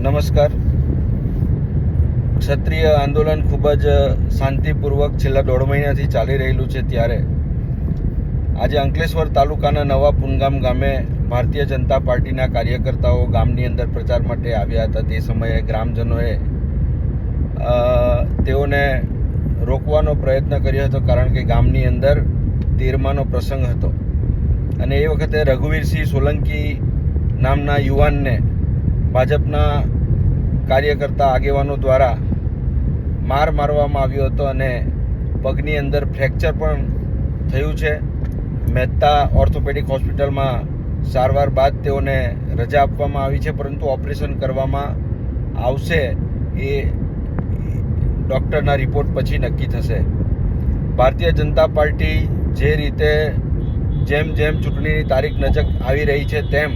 નમસ્કાર. ક્ષત્રિય આંદોલન ખૂબ જ શાંતિપૂર્વક છેલ્લા 1.5 મહિનાથી ચાલી રહેલું છે. ત્યારે આજે અંકલેશ્વર તાલુકાના નવા પુનગામ ગામે ભારતીય જનતા પાર્ટીના કાર્યકર્તાઓ ગામની અંદર પ્રચાર માટે આવ્યા હતા. તે સમયે ગ્રામજનોએ તેઓને રોકવાનો પ્રયત્ન કર્યો હતો, કારણ કે ગામની અંદર તેરમાનો પ્રસંગ હતો અને એ વખતે રઘુવીરસિંહ સોલંકી નામના યુવાનને ભાજપના કાર્યકર્તા આગેવાનો દ્વારા મારવામાં આવ્યો હતો અને પગની અંદર ફ્રેક્ચર પણ થયું છે. મહેતા ઓર્થોપેડિક હોસ્પિટલમાં સારવાર બાદ તેઓને રજા આપવામાં આવી છે, પરંતુ ઓપરેશન કરવામાં આવશે એ ડૉક્ટરના રિપોર્ટ પછી નક્કી થશે. ભારતીય જનતા પાર્ટી જે રીતે જેમ ચૂંટણીની તારીખ નજીક આવી રહી છે તેમ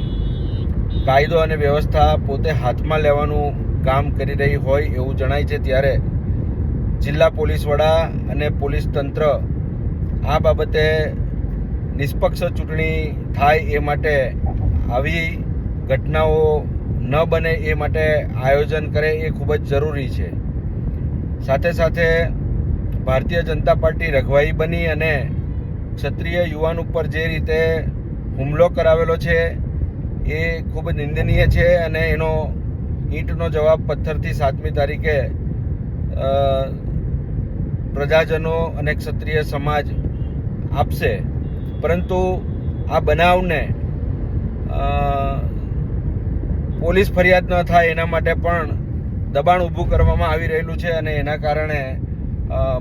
કાયદો અને વ્યવસ્થા પોતે હાથમાં લેવાનું કામ કરી રહી હોય એવું જણાય છે. ત્યારે જિલ્લા પોલીસ વડા અને પોલીસ તંત્ર આ બાબતે નિષ્પક્ષ ચૂંટણી થાય એ માટે, આવી ઘટનાઓ ન બને એ માટે આયોજન કરે એ ખૂબ જ જરૂરી છે. સાથે સાથે ભારતીય જનતા પાર્ટી રઘવાઈ બની અને ક્ષત્રિય યુવાન ઉપર જે રીતે હુમલો કરાવેલો છે એ ખૂબ નિંદનીય છે અને એનો ઈંટનો જવાબ પથ્થરથી 7મી તારીખે પ્રજાજનો અને ક્ષત્રિય સમાજ આપશે. પરંતુ આ બનાવને પોલીસ ફરિયાદ ન થાય એના માટે પણ દબાણ ઊભું કરવામાં આવી રહેલું છે અને એના કારણે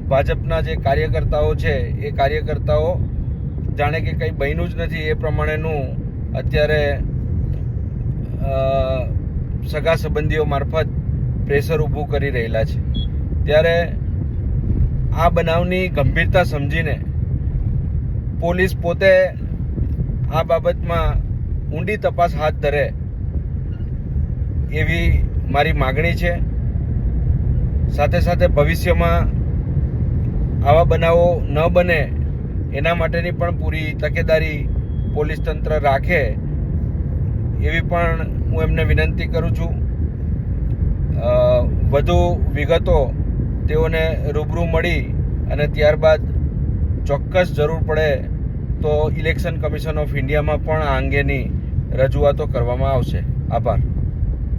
ભાજપના જે કાર્યકર્તાઓ છે એ કાર્યકર્તાઓ જાણે કે કંઈ બન્યું જ નથી એ પ્રમાણેનું અત્યારે સગા સંબંધીઓ મારફત પ્રેશર ઊભું કરી રહેલા છે. ત્યારે આ બનાવની ગંભીરતા સમજીને પોલીસ પોતે આ બાબતમાં ઊંડી તપાસ હાથ ધરે એવી મારી માગણી છે. સાથે સાથે ભવિષ્યમાં આવા બનાવો ન બને એના માટેની પણ પૂરી તકેદારી પોલીસ તંત્ર રાખે એવી પણ હું એમને વિનંતી કરું છું. વધુ વિગતો તેઓને રૂબરૂ મળી અને ત્યારબાદ ચોક્કસ જરૂર પડે તો ઇલેક્શન કમિશન ઓફ ઇન્ડિયામાં પણ આ અંગેની રજૂઆતો કરવામાં આવશે. આભાર.